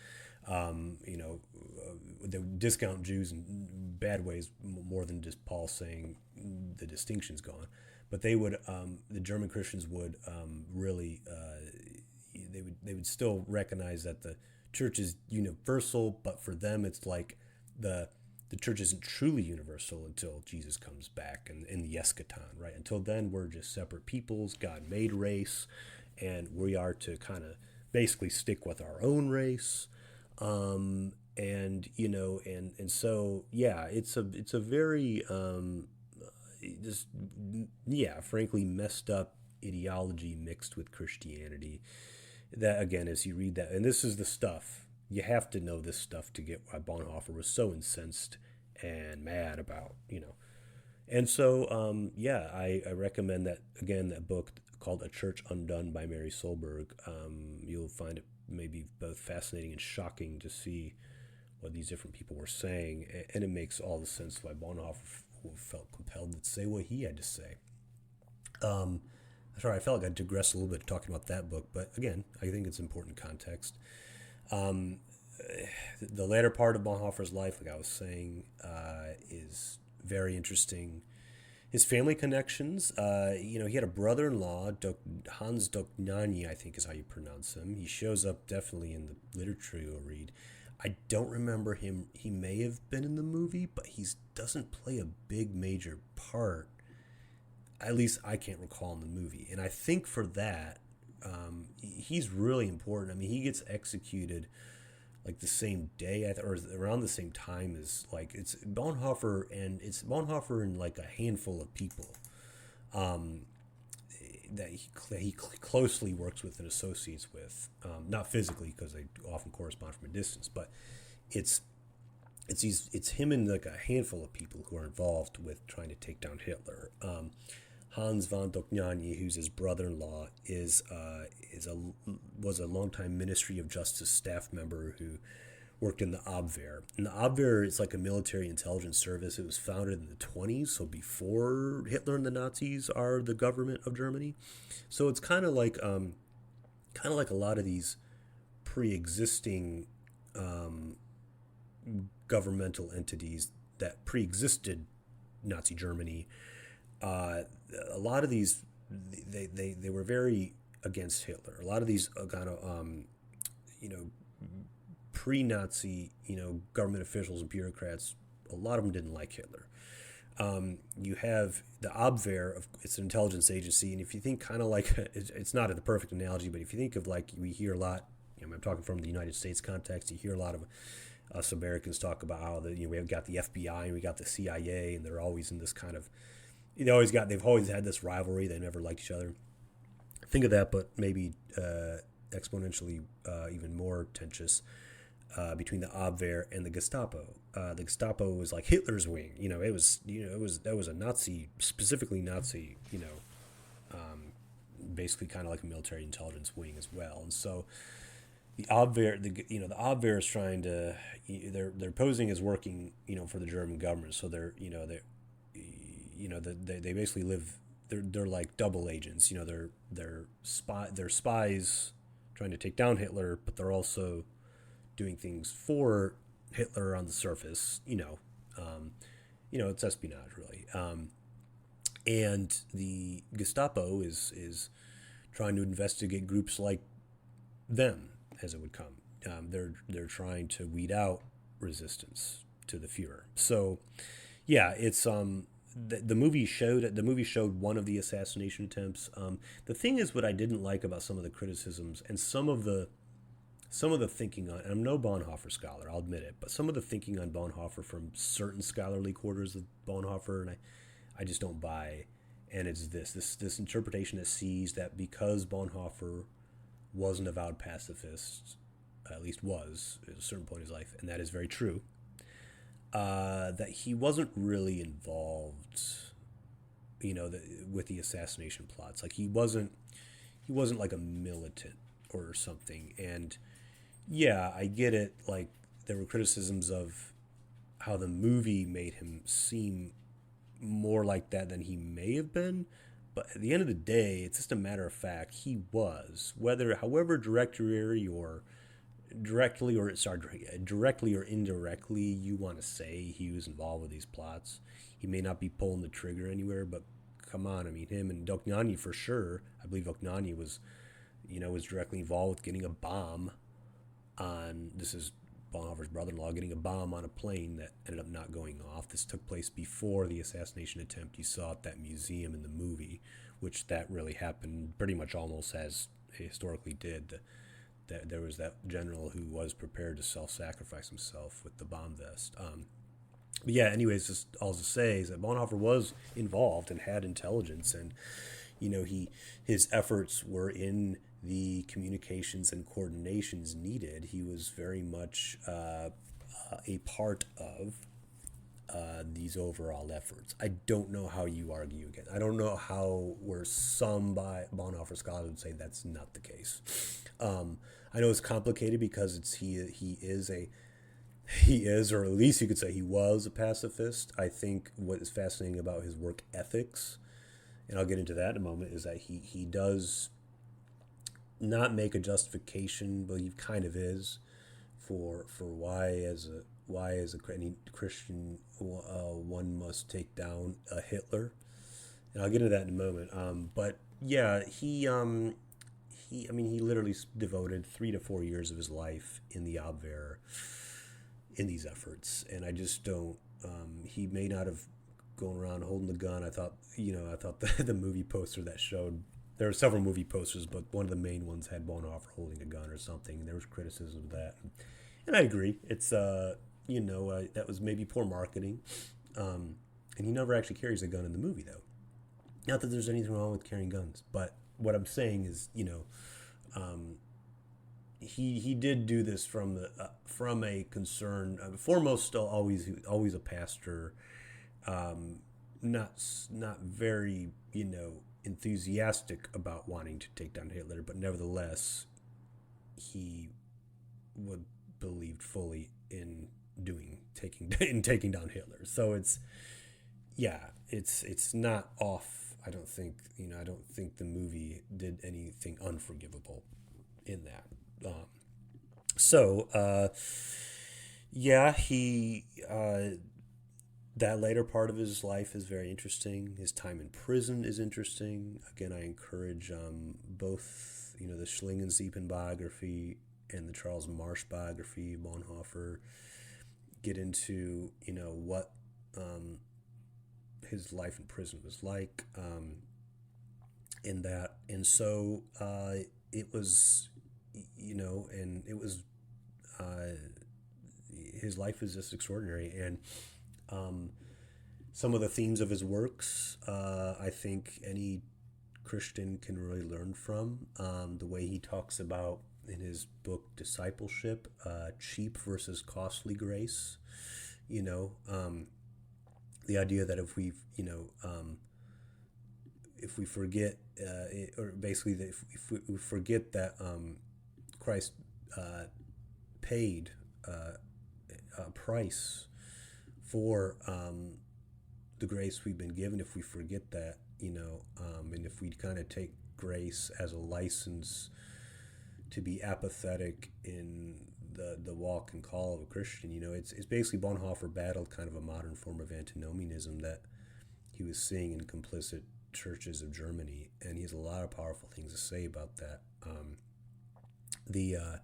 They would discount Jews in bad ways more than just Paul saying the distinction's gone. But they would, the German Christians would really, they would still recognize that the church is universal, but for them it's like the church isn't truly universal until Jesus comes back and in the eschaton, right? Until then, we're just separate peoples, God-made race, and we are to kind of basically stick with our own race. And so, yeah, it's a very, frankly messed up ideology mixed with Christianity. That, again, as you read that, and this is the stuff, you have to know this stuff to get why Bonhoeffer was so incensed and mad about, And so, I recommend that, again, that book called A Church Undone by Mary Solberg. You'll find it maybe both fascinating and shocking to see what these different people were saying, and it makes all the sense why Bonhoeffer felt compelled to say what he had to say. Sorry, I felt like I digressed a little bit talking about that book, but again, I think it's important context. The latter part of Bonhoeffer's life, like I was saying, is very interesting. His family connections, he had a brother-in-law, Hans Dognani, I think is how you pronounce him. He shows up definitely in the literature you'll read. I don't remember him. He may have been in the movie, but he doesn't play a big major part. At least I can't recall in the movie. And I think for that, he's really important. I mean, he gets executed like the same day, or around the same time as, like, it's Bonhoeffer and like a handful of people that he closely works with and associates with, not physically because they often correspond from a distance, but it's him and like a handful of people who are involved with trying to take down Hitler. Hans von Dognani, who's his brother-in-law, was a longtime Ministry of Justice staff member who worked in the Abwehr. And the Abwehr is like a military intelligence service. It was founded in the 1920s, so before Hitler and the Nazis are the government of Germany. So it's kind of like a lot of these pre-existing governmental entities that pre-existed Nazi Germany. A lot of these, they were very against Hitler. A lot of these kind of, pre-Nazi, government officials and bureaucrats, a lot of them didn't like Hitler. You have the Abwehr, it's an intelligence agency, and if you think kind of like, it's not the perfect analogy, but if you think of like, we hear a lot, I'm talking from the United States context, you hear a lot of us Americans talk about how we've got the FBI and we got the CIA, and they're always in this kind of, they've always had this rivalry. They never liked each other. Think of that, but maybe exponentially even more tenuous between the Abwehr and the Gestapo. The Gestapo was like Hitler's wing. That was a Nazi, specifically Nazi. Basically kind of like a military intelligence wing as well. And so the Abwehr, the Abwehr is trying to, they're posing as working, for the German government. So they basically live. They're like double agents. They're spies trying to take down Hitler, but they're also doing things for Hitler on the surface. It's espionage really. And the Gestapo is trying to investigate groups like them, as it would come. They're trying to weed out resistance to the Fuhrer. So, yeah, it's the movie showed one of the assassination attempts. The thing is, what I didn't like about some of the criticisms and some of the thinking on, and I'm no Bonhoeffer scholar, I'll admit it, but some of the thinking on Bonhoeffer from certain scholarly quarters of Bonhoeffer, and I just don't buy. And it's this interpretation that sees that because Bonhoeffer was an avowed pacifist, at least was at a certain point in his life, and that is very true, that he wasn't really involved, with the assassination plots. Like he wasn't like a militant or something. And yeah, I get it. Like there were criticisms of how the movie made him seem more like that than he may have been. But at the end of the day, it's just a matter of fact he was, however directly or indirectly you want to say he was involved with these plots. He may not be pulling the trigger anywhere, but come on, I mean, him and Dognani for sure. I believe Dognani was directly involved with getting a bomb on, this is Bonhoeffer's brother-in-law, getting a bomb on a plane that ended up not going off. This took place before the assassination attempt you saw at that museum in the movie, which that really happened pretty much almost as it historically did. That there was that general who was prepared to self-sacrifice himself with the bomb vest. But yeah, anyways, just all to say is that Bonhoeffer was involved and had intelligence, and his efforts were in the communications and coordinations needed. He was very much a part of these overall efforts. I don't know how you argue again. I don't know where some Bonhoeffer scholars would say that's not the case. I know it's complicated because he is, or at least you could say he was, a pacifist. I think what is fascinating about his work ethics, and I'll get into that in a moment, is that he does not make a justification, but he kind of is, for why as a Christian one must take down a Hitler, and I'll get into that in a moment. But yeah, he literally devoted 3 to 4 years of his life in the Abwehr in these efforts, and I just don't. He may not have gone around holding the gun. I thought the movie poster that showed, there were several movie posters, but one of the main ones had Bonhoeffer holding a gun or something, and there was criticism of that. And I agree. It's that was maybe poor marketing, and he never actually carries a gun in the movie, though. Not that there's anything wrong with carrying guns, but what I'm saying is, he did do this from a concern, foremost, still always a pastor, not very enthusiastic about wanting to take down Hitler, but nevertheless he would believed fully in taking down Hitler. So it's not off. I don't think the movie did anything unforgivable in that. He that later part of his life is very interesting. His time in prison is interesting. Again, I encourage both the Schlingensiepen biography and the Charles Marsh biography of Bonhoeffer. Get into what his life in prison was like in that, and so it was his life is just extraordinary, and some of the themes of his works I think any Christian can really learn from. The way he talks about in his book Discipleship, cheap versus costly grace, the idea that if we forget, or basically that if we forget that Christ paid a price for the grace we've been given, if we forget that, and if we kind of take grace as a license to be apathetic in the walk and call of a Christian, it's basically Bonhoeffer battled kind of a modern form of antinomianism that he was seeing in complicit churches of Germany, and he has a lot of powerful things to say about that. The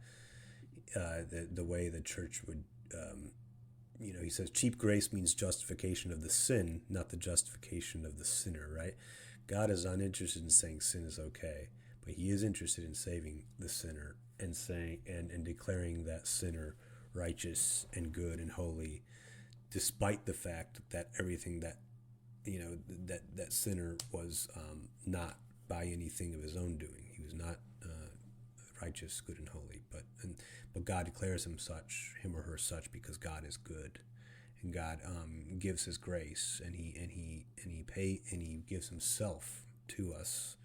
way the church would, he says cheap grace means justification of the sin, not the justification of the sinner, right? God is uninterested in saying sin is okay, but he is interested in saving the sinner and saying and declaring that sinner righteous and good and holy, despite the fact that everything that that sinner was not by anything of his own doing. He was not righteous, good, and holy, but God declares him or her such, because God is good, and God gives His grace, and He gives Himself to us,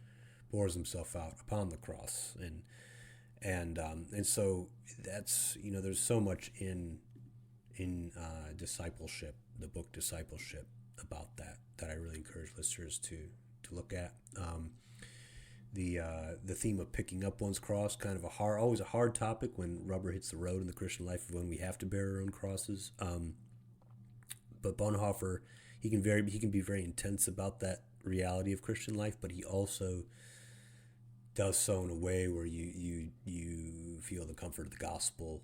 pours Himself out upon the cross, and so that's there's so much in in Discipleship, the book Discipleship, about that I really encourage listeners to look at. The theme of picking up one's cross, kind of always a hard topic when rubber hits the road in the Christian life, when we have to bear our own crosses. But Bonhoeffer, he can be very intense about that reality of Christian life, but he also does so in a way where you feel the comfort of the gospel,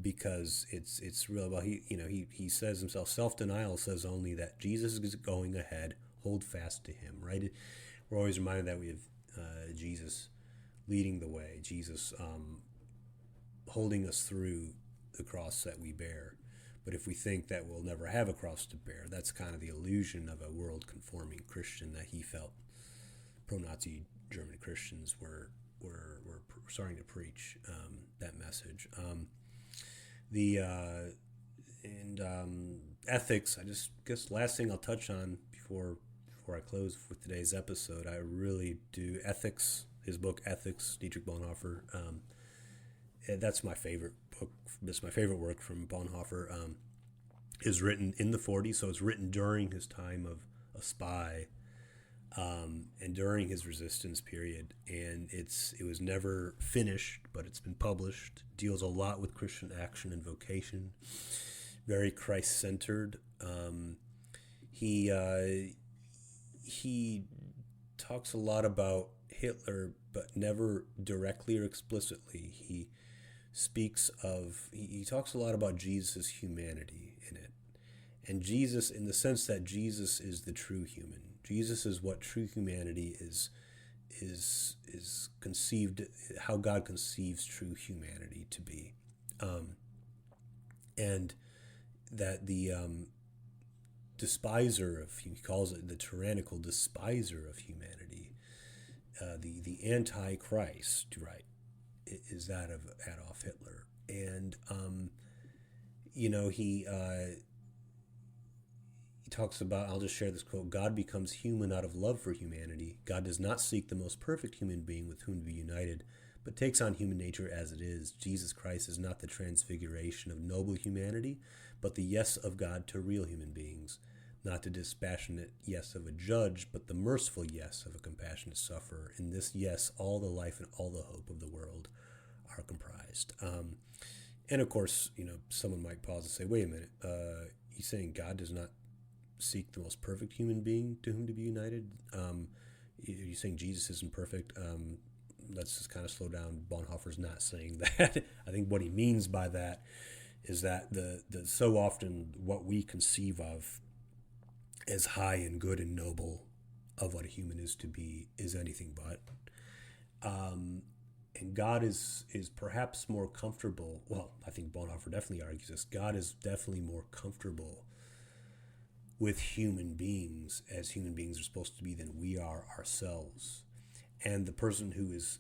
because it's real about he says himself, self-denial says only that Jesus is going ahead, hold fast to him, right? We're always reminded that we have Jesus leading the way, Jesus holding us through the cross that we bear. But if we think that we'll never have a cross to bear, that's kind of the illusion of a world-conforming Christian that he felt pro-Nazi German Christians were starting to preach that message. Ethics, I just guess last thing I'll touch on before I close with today's episode, I really do ethics, his book Ethics, Dietrich Bonhoeffer. That's my favorite book. That's my favorite work from Bonhoeffer. Is written in the 40s, so it's written during his time of a spy, and during his resistance period. And it was never finished, but it's been published. Deals a lot with Christian action and vocation. Very Christ-centered. He talks a lot about Hitler, but never directly or explicitly. He talks a lot about Jesus' humanity in it. And Jesus, in the sense that Jesus is the true human. Jesus is what true humanity is conceived, how God conceives true humanity to be. And that the despiser of, he calls it the tyrannical despiser of humanity, the anti-Christ, right, is that of Adolf Hitler. And he talks about, I'll just share this quote: God becomes human out of love for humanity. God does not seek the most perfect human being with whom to be united, but takes on human nature as it is. Jesus Christ is not the transfiguration of noble humanity, but the yes of God to real human beings. Not the dispassionate yes of a judge, but the merciful yes of a compassionate sufferer. In this yes, all the life and all the hope of the world are comprised. And of course, someone might pause and say, wait a minute, he's saying God does not seek the most perfect human being to whom to be united? You're saying Jesus isn't perfect? Let's just kind of slow down. Bonhoeffer's not saying that. I think what he means by that is that the so often what we conceive of as high and good and noble of what a human is to be is anything but. And God is perhaps more comfortable. Well, I think Bonhoeffer definitely argues this. God is definitely more comfortable with human beings as human beings are supposed to be than we are ourselves. And the person who is,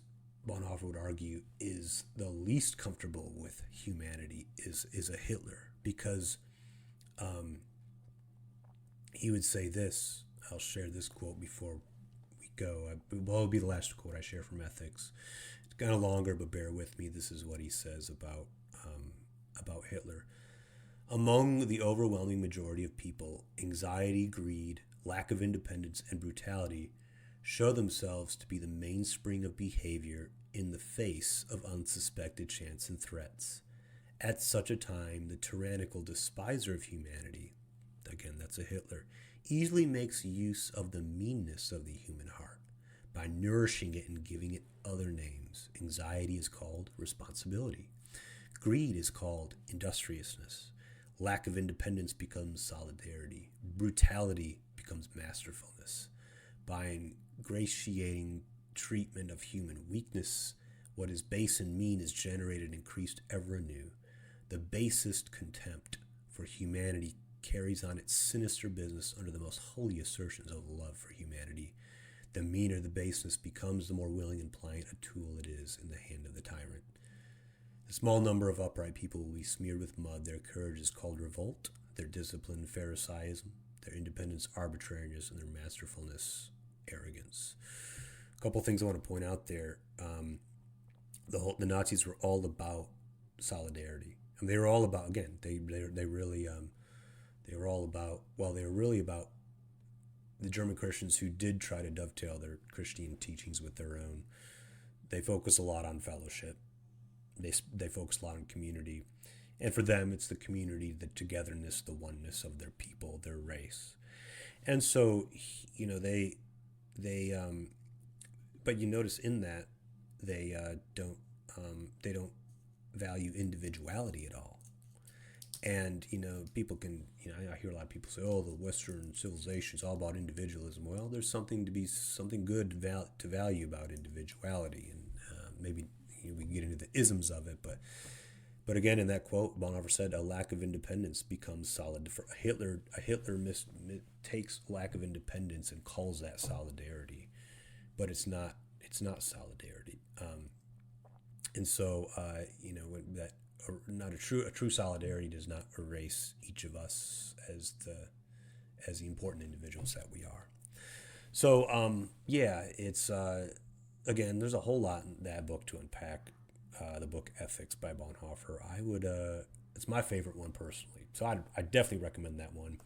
Bonhoeffer would argue, is the least comfortable with humanity is a Hitler, because he would say this. I'll share this quote before we go. It'll be the last quote I share from Ethics. It's kind of longer, but bear with me. This is what he says about Hitler. Among the overwhelming majority of people, anxiety, greed, lack of independence, and brutality show themselves to be the mainspring of behavior in the face of unsuspected chance and threats. At such a time, the tyrannical despiser of humanity, again, that's a Hitler, easily makes use of the meanness of the human heart by nourishing it and giving it other names. Anxiety is called responsibility. Greed is called industriousness. Lack of independence becomes solidarity. Brutality becomes masterfulness. By ingratiating treatment of human weakness, what is base and mean is generated and increased ever anew. The basest contempt for humanity carries on its sinister business under the most holy assertions of love for humanity. The meaner the baseness becomes, the more willing and pliant a tool it is in the hand of the tyrant. The small number of upright people will be smeared with mud. Their courage is called revolt, their discipline Pharisaism, their independence arbitrariness, and their masterfulness arrogance. A couple things I want to point out there. The Nazis were all about solidarity. And they were all about, again, they really they were all about, well, they were really about the German Christians who did try to dovetail their Christian teachings with their own. They focus a lot on fellowship. They focus a lot on community. And for them, it's the community, the togetherness, the oneness of their people, their race. And so, they but you notice in that they don't value individuality at all. And people can, I hear a lot of people say, "Oh, the Western civilization is all about individualism." Well, there's something good to value about individuality, and maybe we can get into the isms of it, but again, in that quote, Bonhoeffer said, "A lack of independence becomes solid." Hitler takes lack of independence and calls that solidarity, but it's not solidarity. And so, that not a true solidarity does not erase each of us as the important individuals that we are. So, it's again, there's a whole lot in that book to unpack. The book Ethics by Bonhoeffer. It's my favorite one personally, so I definitely recommend that one.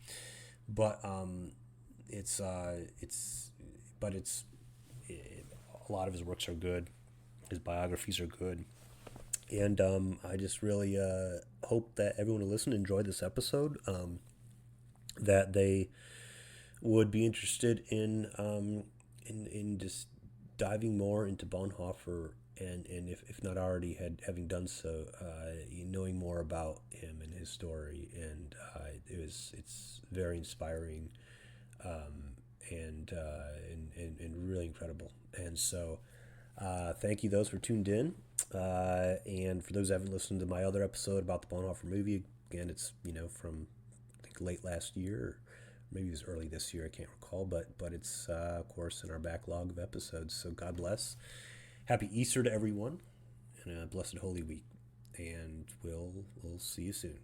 But a lot of his works are good. His biographies are good. And I just really hope that everyone who listened enjoyed this episode, that they would be interested in just diving more into Bonhoeffer, and if not already having done so, knowing more about him and his story. And it's very inspiring, and really incredible. And so thank you those who tuned in. And for those who haven't listened to my other episode about the Bonhoeffer movie, again, it's from I think late last year, or maybe it was early this year, I can't recall, but it's of course in our backlog of episodes. So God bless, happy Easter to everyone, and a blessed Holy Week, and we'll see you soon.